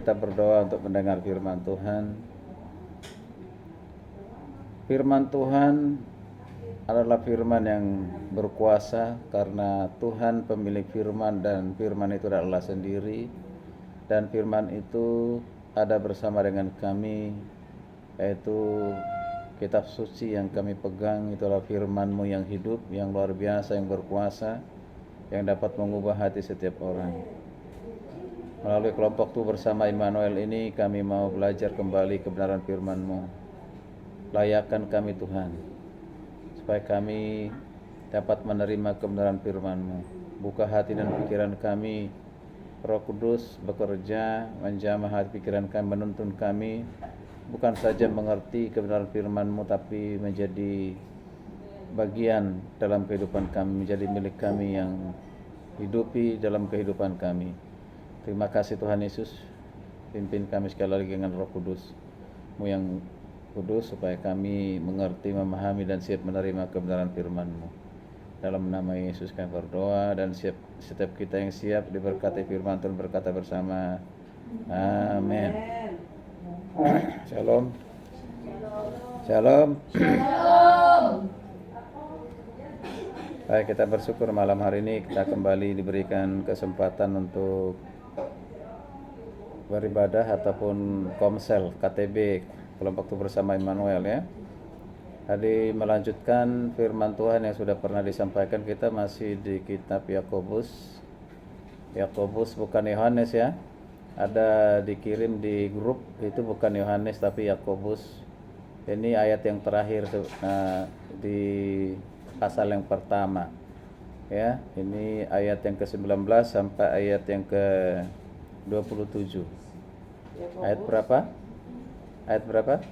kita berdoa untuk mendengar firman Tuhan. Firman Tuhan adalah firman yang berkuasa karena Tuhan pemilik firman dan firman itu adalah Allah sendiri, dan firman itu ada bersama dengan kami, yaitu kitab suci yang kami pegang. Itulah firman-Mu yang hidup, yang luar biasa, yang berkuasa, yang dapat mengubah hati setiap orang. Melalui kelompok Tu bersama Immanuel ini, kami mau belajar kembali kebenaran firman-Mu. Layakkan kami Tuhan, supaya kami dapat menerima kebenaran firman-Mu. Buka hati dan pikiran kami, Roh Kudus bekerja, menjamah hati pikiran kami, menuntun kami, bukan saja mengerti kebenaran firman-Mu, tapi menjadi bagian dalam kehidupan kami, menjadi milik kami yang hidupi dalam kehidupan kami. Terima kasih Tuhan Yesus, pimpin kami sekali lagi dengan Roh Kudus-Mu yang kudus, supaya kami mengerti, memahami, dan siap menerima kebenaran firman-Mu. Dalam nama Yesus kami berdoa, dan setiap kita yang siap diberkati firman Tuhan berkata bersama, amin. Shalom. Shalom. Baik, kita bersyukur malam hari ini kita kembali diberikan kesempatan untuk beribadah ataupun komsel KTB kelompok Tu bersama Immanuel ya. Tadi melanjutkan firman Tuhan yang sudah pernah disampaikan, kita masih di kitab Yakobus. Yakobus bukan Yohanes ya. Ada dikirim di grup, itu bukan Yohanes tapi Yakobus. Ini ayat yang terakhir di pasal yang pertama. Ya, ini ayat yang ke-19 sampai ayat yang ke-27. Ayat berapa? Ayat berapa?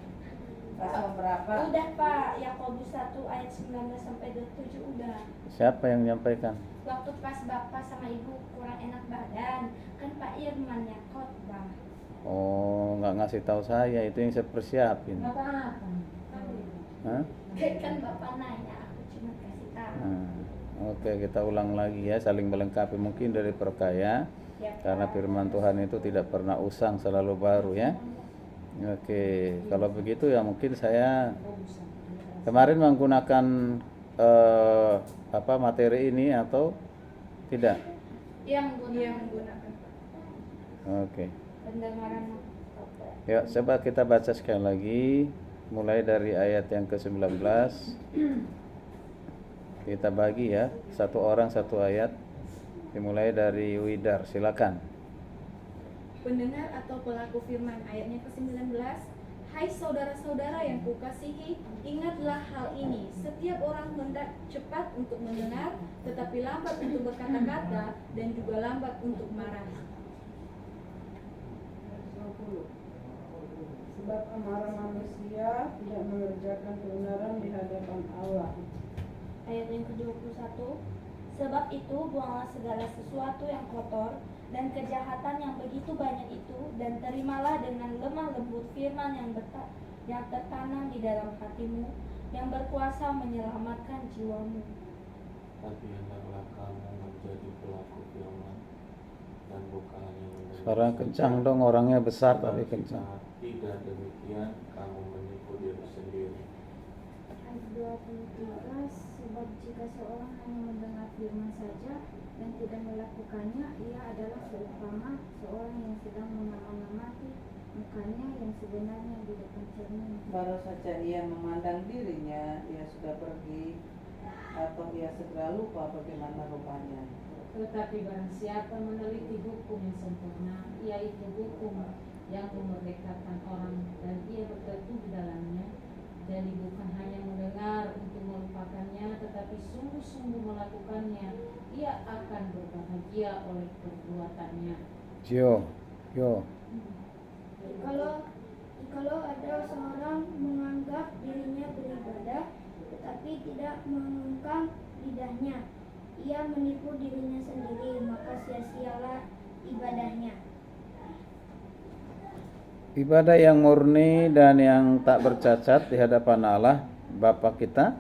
Pasal berapa? Udah Pak, Yakobus 1 ayat 19 sampai 27 udah. Siapa yang menyampaikan? Waktu pas Bapak sama Ibu kurang enak badan, kan Pak Irman yang khotbah. Oh, nggak ngasih tahu saya, itu yang saya persiapin. Apa? Hah? Kan Bapak nanya, aku cuma kasih tahu. Oke, kita ulang lagi ya, saling melengkapi mungkin dari perkaya, Ya, karena firman Tuhan itu tidak pernah usang, selalu baru ya. Oke, kalau begitu ya mungkin saya kemarin menggunakan materi ini atau tidak? Yang menggunakan Oke. pendengaran. Ya, coba kita baca sekali lagi mulai dari ayat yang ke-19. Kita bagi ya, satu orang satu ayat. Dimulai dari Widar, silakan. Pendengar atau pelaku firman, ayatnya ke-19. Hai saudara-saudara yang kukasihi, ingatlah hal ini. Setiap orang hendak cepat untuk mendengar, tetapi lambat untuk berkata-kata, dan juga lambat untuk marah. Sebab amarah manusia tidak mengerjakan kebenaran di hadapan Allah. Ayat yang ke-21. Sebab itu buanglah segala sesuatu yang kotor dan kejahatan yang begitu banyak itu, dan terimalah dengan lemah lembut firman yang tertanam di dalam hatimu, yang berkuasa menyelamatkan jiwamu. Tapi hendaklah kamu menjadi pelaku firman dan bukan hanya mendengar. Suara kencang dong, orangnya besar tapi kencang. Tidak demikian kamu menipu diri sendiri. Ayat 23. Sebab jika seorang hanya mendengar firman saja dan tidak melakukannya, ia adalah seumpama seorang yang sedang mengamati mukanya yang sebenarnya di depan cermin. Baru saja ia memandang dirinya, ia sudah pergi, atau ia segera lupa bagaimana rupanya. Tetapi barang siapa meneliti hukum yang sempurna, yaitu hukum yang memerdekakan orang, dan ia berteguh di dalamnya, jadi bukan hanya mendengar untuk melupakannya, tetapi sungguh-sungguh melakukannya, ia akan berbahagia oleh perbuatannya. Yo. Kalau ada seorang menganggap dirinya beribadah, tetapi tidak mengungkap lidahnya, ia menipu dirinya sendiri, maka sia-sialah ibadahnya. Ibadah yang murni dan yang tak bercacat di hadapan Allah Bapa kita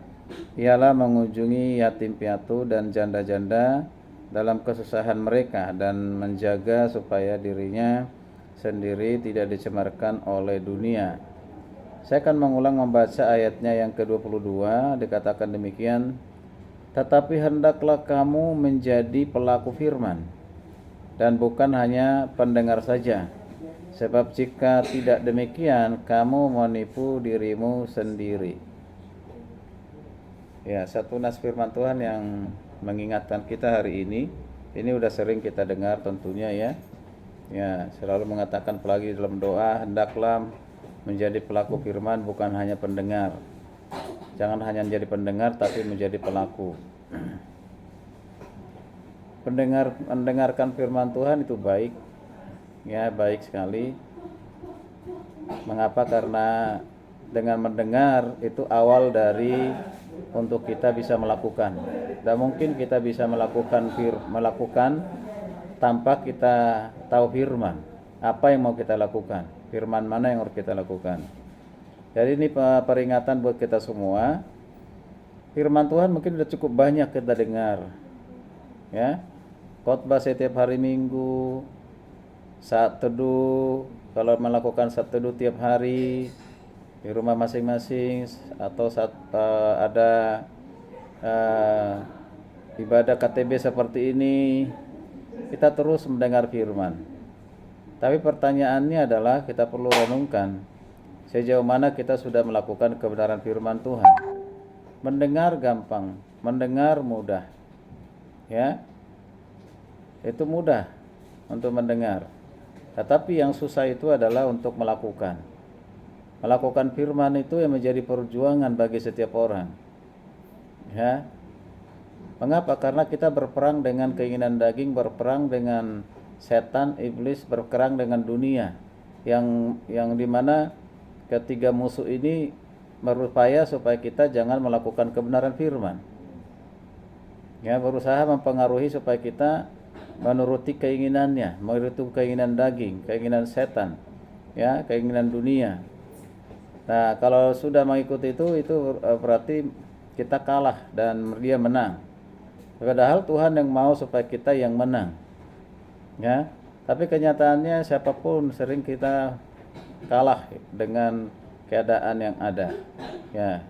ialah mengunjungi yatim piatu dan janda-janda dalam kesusahan mereka dan menjaga supaya dirinya sendiri, tidak dicemarkan oleh dunia. Saya akan mengulang membaca ayatnya yang ke-22. Dikatakan demikian, tetapi hendaklah kamu menjadi pelaku firman dan bukan hanya pendengar saja, sebab jika tidak demikian kamu menipu dirimu sendiri. Ya, satu nas firman Tuhan yang mengingatkan kita hari ini udah sering kita dengar tentunya ya. Ya, selalu mengatakan apalagi dalam doa, hendaklah menjadi pelaku firman bukan hanya pendengar. Jangan hanya menjadi pendengar tapi menjadi pelaku. Mendengarkan firman Tuhan itu baik. Ya, baik sekali. Mengapa? Karena dengan mendengar itu awal dari untuk kita bisa melakukan. Dan mungkin kita bisa melakukan tanpa kita tahu firman. Apa yang mau kita lakukan? Firman mana yang harus kita lakukan? Jadi ini peringatan buat kita semua. Firman Tuhan mungkin sudah cukup banyak kita dengar. Ya. Khotbah setiap hari Minggu, saat teduh, kalau melakukan saat teduh tiap hari di rumah masing-masing, atau saat ada ibadah KTB seperti ini, kita terus mendengar firman. Tapi pertanyaannya adalah kita perlu renungkan sejauh mana kita sudah melakukan kebenaran firman Tuhan. Mendengar gampang, mendengar mudah. Ya. Itu mudah untuk mendengar. Tetapi yang susah itu adalah untuk melakukan. Melakukan firman itu yang menjadi perjuangan bagi setiap orang. Ya. Mengapa? Karena kita berperang dengan keinginan daging, berperang dengan setan, iblis, berperang dengan dunia. Yang dimana ketiga musuh ini berupaya supaya kita jangan melakukan kebenaran firman. Ya, berusaha mempengaruhi supaya kita menuruti keinginannya, menuruti keinginan daging, keinginan setan, ya, keinginan dunia. Nah, kalau sudah mengikuti itu berarti kita kalah dan dia menang. Padahal Tuhan yang mau supaya kita yang menang. Ya, tapi kenyataannya siapapun sering kita kalah dengan keadaan yang ada. Ya.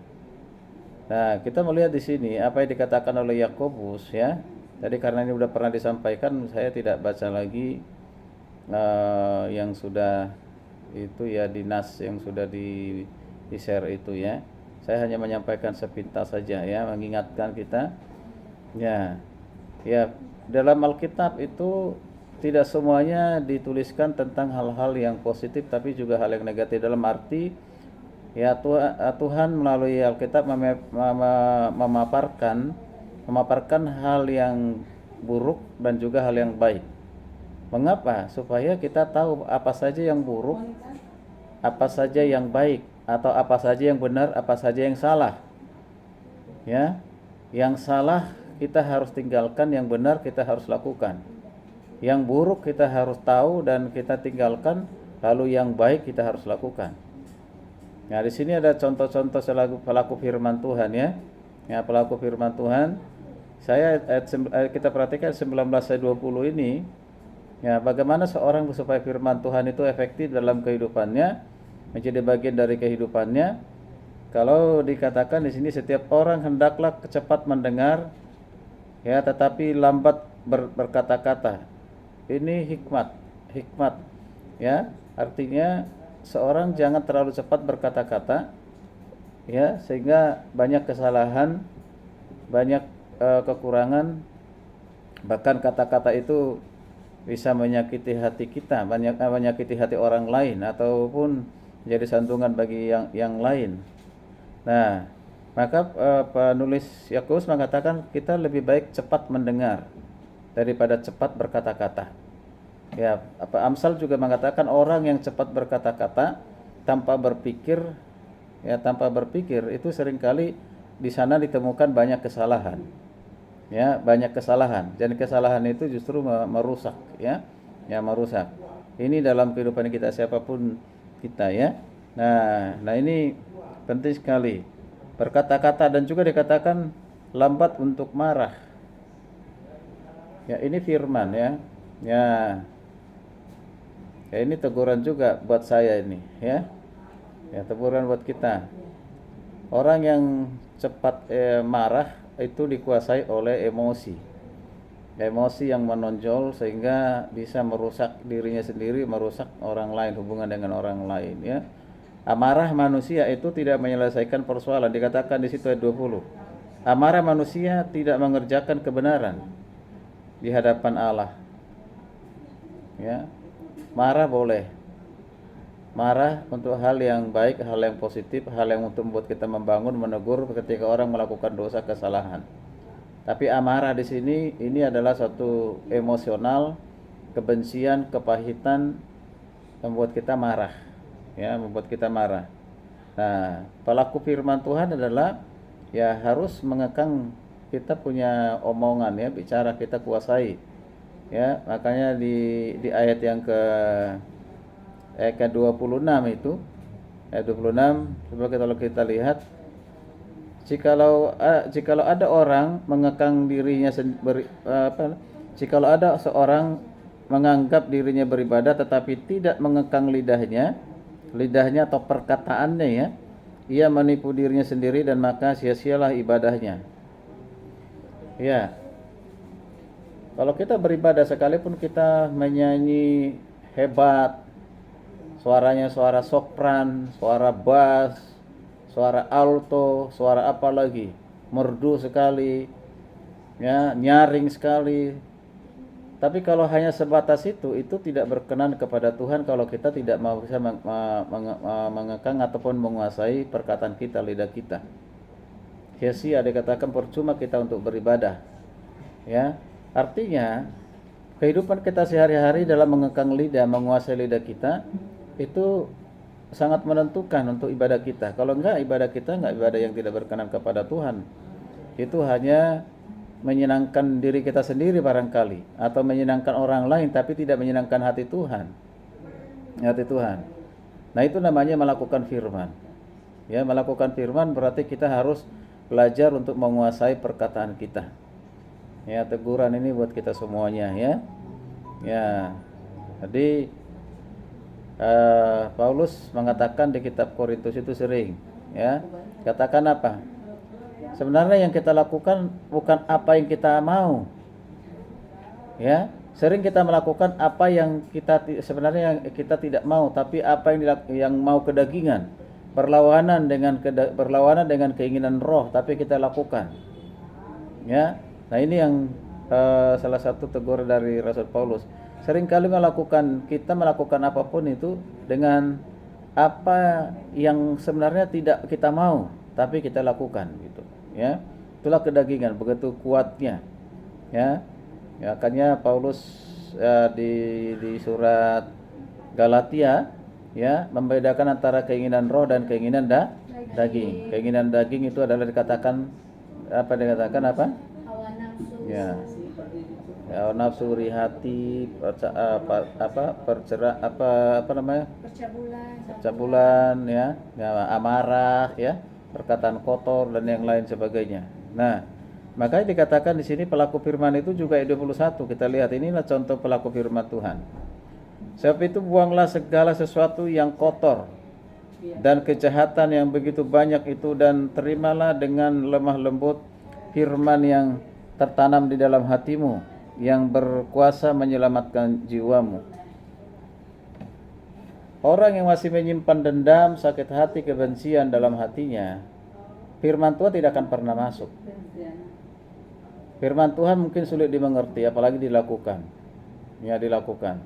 Nah, kita melihat di sini apa yang dikatakan oleh Yakobus, ya. Tadi karena ini sudah pernah disampaikan, saya tidak baca lagi yang sudah itu ya, di nas yang sudah di share itu ya. Saya hanya menyampaikan sepintas saja ya, mengingatkan kita. Ya. Ya, dalam Alkitab itu tidak semuanya dituliskan tentang hal-hal yang positif, tapi juga hal yang negatif. Dalam arti ya, Tuhan melalui Alkitab memaparkan hal yang buruk dan juga hal yang baik. Mengapa? Supaya kita tahu apa saja yang buruk, apa saja yang baik, atau apa saja yang benar, apa saja yang salah. Ya, yang salah kita harus tinggalkan, yang benar kita harus lakukan. Yang buruk kita harus tahu dan kita tinggalkan, lalu yang baik kita harus lakukan. Nah, di sini ada contoh-contoh pelaku firman Tuhan ya. Ya, pelaku firman Tuhan. Kita perhatikan 19:20 ini. Ya, bagaimana seorang supaya firman Tuhan itu efektif dalam kehidupannya, menjadi bagian dari kehidupannya. Kalau dikatakan di sini setiap orang hendaklah cepat mendengar ya, tetapi lambat berkata-kata. Ini hikmat ya, artinya seorang jangan terlalu cepat berkata-kata ya, sehingga banyak kesalahan, banyak kekurangan, bahkan kata-kata itu bisa menyakiti hati kita, menyakiti hati orang lain ataupun menjadi santungan bagi yang lain. Nah, maka penulis Yakobus mengatakan kita lebih baik cepat mendengar daripada cepat berkata-kata. Ya, Amsal juga mengatakan orang yang cepat berkata-kata tanpa berpikir itu seringkali di sana ditemukan banyak kesalahan. Ya, banyak kesalahan. Dan kesalahan itu justru merusak ya. Ya, merusak. Ini dalam kehidupan kita siapapun kita ya. Nah ini penting sekali. Berkata-kata dan juga dikatakan lambat untuk marah. Ya, ini firman ya. Ya. Ya, ini teguran juga buat saya ini, ya. Ya, teguran buat kita. Orang yang cepat marah itu dikuasai oleh emosi. Emosi yang menonjol sehingga bisa merusak dirinya sendiri, merusak orang lain, hubungan dengan orang lain, ya. Amarah manusia itu tidak menyelesaikan persoalan. Dikatakan di situ ayat 20. Amarah manusia tidak mengerjakan kebenaran di hadapan Allah. Ya. Marah boleh. Marah untuk hal yang baik, hal yang positif, hal yang untuk membuat kita membangun, menegur ketika orang melakukan dosa, kesalahan. Tapi amarah di sini ini adalah satu emosional, kebencian, kepahitan membuat kita marah, ya, membuat kita marah. Nah, pelaku firman Tuhan adalah ya harus mengekang, kita punya omongan, ya, bicara kita kuasai, ya. Makanya di ayat yang ke 26 itu, ayat 26, coba kalau kita lihat, jikalau ada orang mengekang dirinya jikalau ada seorang menganggap dirinya beribadah tetapi tidak mengekang lidahnya atau perkataannya, ya, ia menipu dirinya sendiri dan maka sia-sialah ibadahnya. Ya. Kalau kita beribadah sekalipun kita menyanyi hebat, suaranya suara sopran, suara bass, suara alto, suara apa lagi, merdu sekali, ya, nyaring sekali. Tapi kalau hanya sebatas itu tidak berkenan kepada Tuhan kalau kita tidak mau bisa mengekang ataupun menguasai perkataan kita, lidah kita. Sia-sia, dikatakan percuma kita untuk beribadah. Ya, artinya kehidupan kita sehari-hari dalam mengekang lidah, menguasai lidah kita itu sangat menentukan untuk ibadah kita. Kalau enggak, ibadah kita enggak ibadah yang tidak berkenan kepada Tuhan. Itu hanya menyenangkan diri kita sendiri barangkali, atau menyenangkan orang lain tapi tidak menyenangkan hati Tuhan. Hati Tuhan. Nah, itu namanya melakukan firman. Ya, melakukan firman berarti kita harus belajar untuk menguasai perkataan kita. Ya, teguran ini buat kita semuanya, ya. Ya. Jadi Paulus mengatakan di kitab Korintus itu sering, ya, katakan apa? Sebenarnya yang kita lakukan bukan apa yang kita mau, ya. Sering kita melakukan apa yang sebenarnya kita tidak mau, tapi apa yang mau kedagingan, berlawanan dengan keinginan roh, tapi kita lakukan, ya. Nah, ini yang salah satu teguran dari Rasul Paulus. Seringkali kita melakukan apapun itu dengan apa yang sebenarnya tidak kita mau, tapi kita lakukan, gitu, ya. Itulah kedagingan, begitu kuatnya, ya. Ya, makanya Paulus di surat Galatia, ya, membedakan antara keinginan roh dan keinginan daging. Keinginan daging itu adalah dikatakan apa? Hawa nafsu. Ya. Ya, nafsu rihati, percabulan, ya, amarah, ya, perkataan kotor dan yang lain sebagainya. Nah, makanya dikatakan di sini pelaku firman itu juga ayat 21. Kita lihat, inilah contoh pelaku firman Tuhan. Sebab itu buanglah segala sesuatu yang kotor dan kejahatan yang begitu banyak itu, dan terimalah dengan lemah lembut firman yang tertanam di dalam hatimu, yang berkuasa menyelamatkan jiwamu. Orang yang masih menyimpan dendam, sakit hati, kebencian dalam hatinya, firman Tuhan tidak akan pernah masuk. Firman Tuhan mungkin sulit dimengerti, apalagi dilakukan. Ya, dilakukan.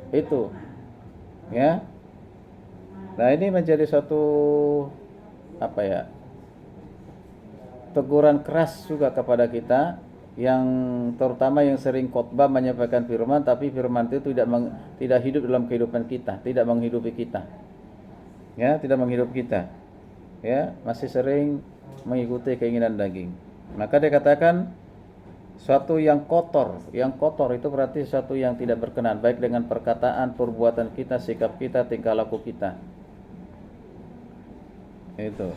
Itu, ya. Nah, ini menjadi suatu teguran keras juga kepada kita, yang terutama yang sering khotbah menyampaikan firman, tapi firman itu tidak hidup dalam kehidupan kita, tidak menghidupi kita. Ya, tidak menghidupi kita. Ya, masih sering mengikuti keinginan daging. Maka dikatakan suatu yang kotor itu berarti suatu yang tidak berkenan, baik dengan perkataan, perbuatan kita, sikap kita, tingkah laku kita. Itu.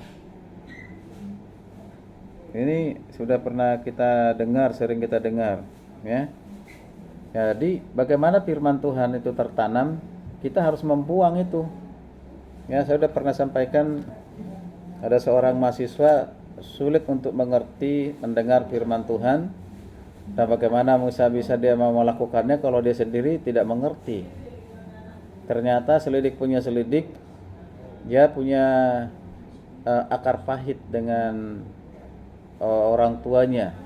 Ini sudah pernah kita dengar, sering kita dengar, ya. Jadi bagaimana firman Tuhan itu tertanam kita harus membuang itu. Ya, saya sudah pernah sampaikan, ada seorang mahasiswa sulit untuk mengerti, mendengar firman Tuhan, dan bagaimana bisa dia mau melakukannya kalau dia sendiri tidak mengerti. Ternyata selidik punya selidik, dia punya akar pahit dengan orang tuanya,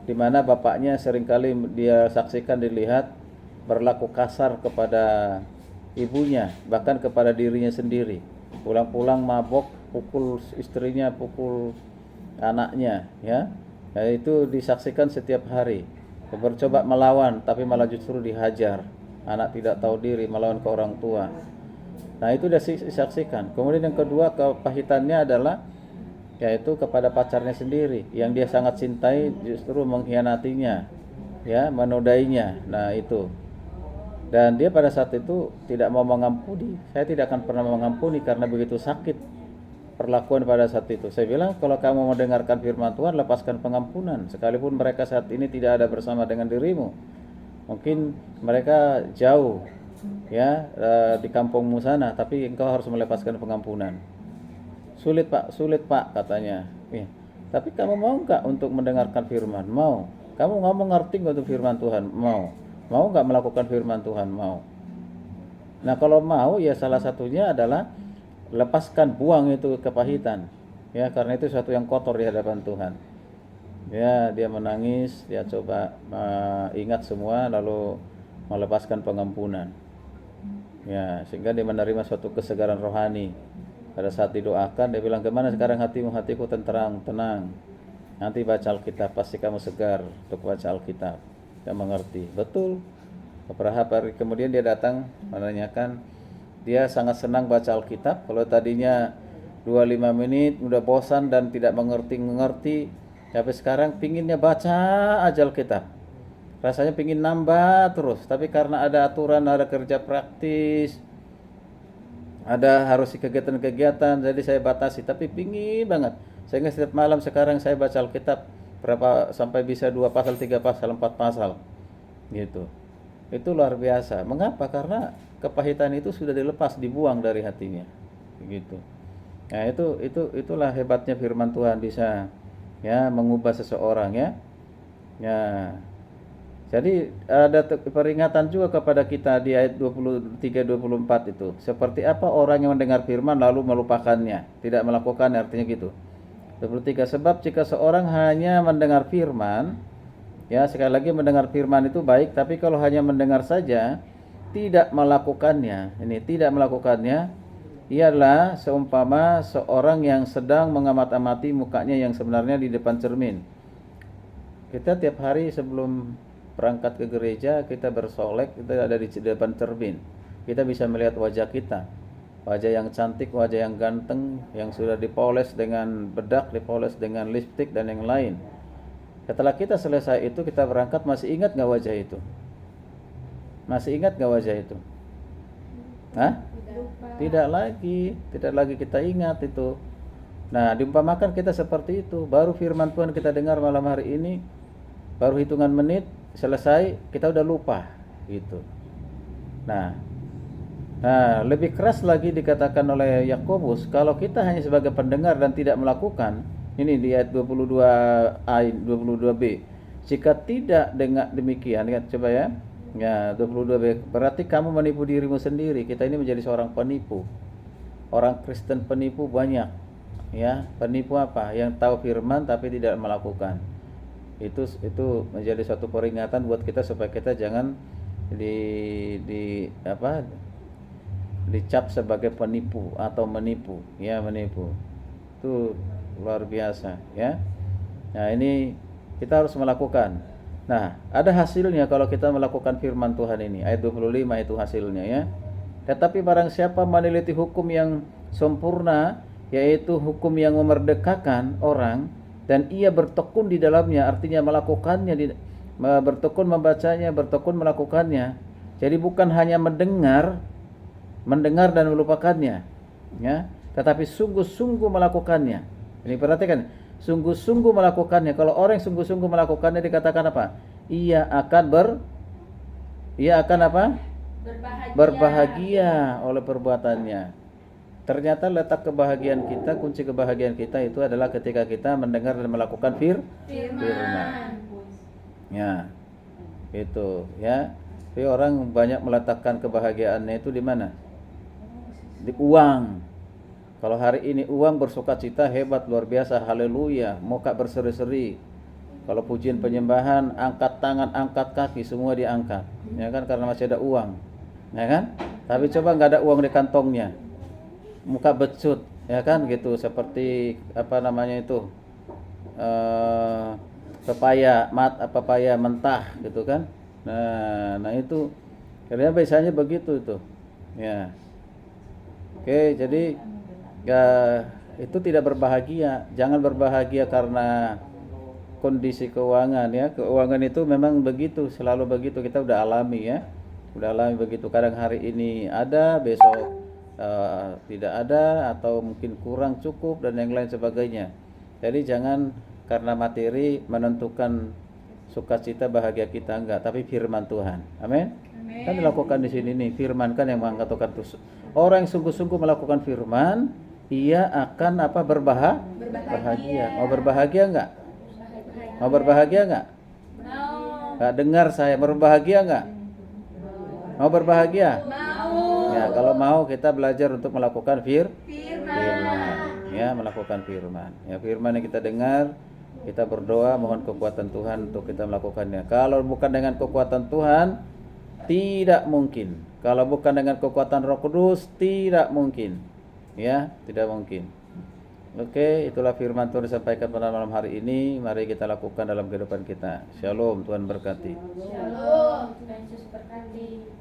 di mana bapaknya seringkali dia saksikan, dilihat berlaku kasar kepada ibunya, bahkan kepada dirinya sendiri. Pulang-pulang mabok, pukul istrinya, pukul anaknya, ya. Nah, itu disaksikan setiap hari. Bercoba melawan, tapi malah justru dihajar. Anak tidak tahu diri, melawan ke orang tua. Nah, itu disaksikan. Kemudian yang kedua, kepahitannya adalah yaitu kepada pacarnya sendiri, yang dia sangat cintai justru mengkhianatinya, ya, menodainya. Nah, itu. Dan dia pada saat itu tidak mau mengampuni. Saya tidak akan pernah mengampuni karena begitu sakit perlakuan pada saat itu. Saya bilang, kalau kamu mendengarkan firman Tuhan, lepaskan pengampunan, sekalipun mereka saat ini tidak ada bersama dengan dirimu. Mungkin mereka jauh, ya, di kampungmu sana, tapi engkau harus melepaskan pengampunan. Sulit pak katanya. Tapi kamu mau enggak untuk mendengarkan firman? Mau. Kamu mau mengerti enggak untuk firman Tuhan? Mau. Mau enggak melakukan firman Tuhan? Mau. Nah, kalau mau, ya salah satunya adalah lepaskan, buang itu kepahitan, ya, karena itu sesuatu yang kotor di hadapan Tuhan. Ya, dia menangis, dia coba ingat semua, lalu melepaskan pengampunan, ya, sehingga dia menerima suatu kesegaran rohani. Pada saat didoakan, dia bilang, gimana sekarang hatimu? Hatiku tenang. Nanti baca Alkitab, pasti kamu segar untuk baca Alkitab. Dia mengerti, betul. Beberapa hari kemudian dia datang menanyakan, dia sangat senang baca Alkitab. Kalau tadinya 25 menit udah bosan dan tidak mengerti, tapi sekarang pinginnya baca aja Alkitab. Rasanya pingin nambah terus, tapi karena ada aturan, ada kerja praktis, ada harus kegiatan-kegiatan, jadi saya batasi, tapi pingin banget. Sehingga setiap malam sekarang saya baca Alkitab berapa, sampai bisa 2 pasal, 3 pasal, 4 pasal gitu. Itu luar biasa. Mengapa? Karena kepahitan itu sudah dilepas, dibuang dari hatinya, begitu. Nah, itulah hebatnya firman Tuhan, bisa, ya, mengubah seseorang, ya. Ya. Jadi ada peringatan juga kepada kita di ayat 23-24 itu. Seperti apa orang yang mendengar firman lalu melupakannya, tidak melakukannya, artinya gitu. 23, sebab jika seorang hanya mendengar firman, ya, sekali lagi mendengar firman itu baik, tapi kalau hanya mendengar saja, tidak melakukannya, ialah seumpama seorang yang sedang mengamat-amati mukanya yang sebenarnya di depan cermin. Kita tiap hari sebelum berangkat ke gereja, kita bersolek, kita ada di depan cermin. Kita bisa melihat wajah kita, wajah yang cantik, wajah yang ganteng, yang sudah dipoles dengan bedak, dipoles dengan lipstik dan yang lain. Setelah kita selesai itu, kita berangkat, masih ingat gak wajah itu? Masih ingat gak wajah itu? Hah? Tidak lagi kita ingat itu. Nah, diumpamakan kita seperti itu. Baru firman Tuhan kita dengar malam hari ini, baru hitungan menit selesai, kita udah lupa gitu. Nah, lebih keras lagi dikatakan oleh Yakobus, kalau kita hanya sebagai pendengar dan tidak melakukan. Ini di ayat 22b. Jika tidak dengar demikian, coba ya. Ya, 22b. Berarti kamu menipu dirimu sendiri. Kita ini menjadi seorang penipu. Orang Kristen penipu banyak. Ya, penipu apa? Yang tahu firman tapi tidak melakukan. Itu menjadi suatu peringatan buat kita supaya kita jangan dicap sebagai penipu atau menipu, ya, menipu. Itu luar biasa, ya. Nah, ini kita harus melakukan. Nah, ada hasilnya kalau kita melakukan firman Tuhan ini. Ayat 25 itu hasilnya, ya. Tetapi barang siapa meneliti hukum yang sempurna, yaitu hukum yang memerdekakan orang, dan ia bertekun di dalamnya, artinya melakukannya, bertekun membacanya, bertekun melakukannya. Jadi bukan hanya mendengar dan melupakannya, ya, tetapi sungguh-sungguh melakukannya. Ini perhatikan, sungguh-sungguh melakukannya. Kalau orang yang sungguh-sungguh melakukannya, dikatakan apa? Ia akan berbahagia oleh perbuatannya. Ternyata letak kebahagiaan kita, kunci kebahagiaan kita itu adalah ketika kita mendengar dan melakukan firman. Ya, itu ya. Tapi orang banyak meletakkan kebahagiaannya itu di mana? Di uang. Kalau hari ini uang bersukacita hebat luar biasa, haleluya, muka berseri-seri. Kalau pujian penyembahan, angkat tangan, angkat kaki, semua diangkat. Ya kan, karena masih ada uang. Ya kan? Tapi coba nggak ada uang di kantongnya, muka becut, ya kan gitu, seperti apa namanya itu, pepaya mentah gitu kan. Nah itu karena biasanya begitu itu, ya. Oke, jadi ya, itu tidak berbahagia. Jangan berbahagia karena kondisi keuangan ya. Keuangan itu memang begitu, selalu begitu, kita udah alami ya. Udah alami begitu. Kadang hari ini ada, besok tidak ada, atau mungkin kurang cukup dan yang lain sebagainya. Jadi jangan karena materi menentukan sukacita bahagia kita, enggak, tapi firman Tuhan. Amin. Kan dilakukan di sini nih, firman kan yang mengatakan orang yang sungguh-sungguh melakukan firman, ia akan apa? Berbahagia. Mau berbahagia enggak? Mau berbahagia enggak? Enggak dengar saya, berbahagia enggak? Mau berbahagia? Ya, kalau mau kita belajar untuk melakukan firman. Ya, melakukan firman. Ya, firman yang kita dengar, kita berdoa mohon kekuatan Tuhan untuk kita melakukannya. Kalau bukan dengan kekuatan Tuhan, tidak mungkin. Kalau bukan dengan kekuatan Roh Kudus, tidak mungkin. Ya, tidak mungkin. Oke, itulah firman Tuhan disampaikan pada malam hari ini. Mari kita lakukan dalam kehidupan kita. Shalom, Tuhan berkati. Shalom, Tuhan Yesus berkati.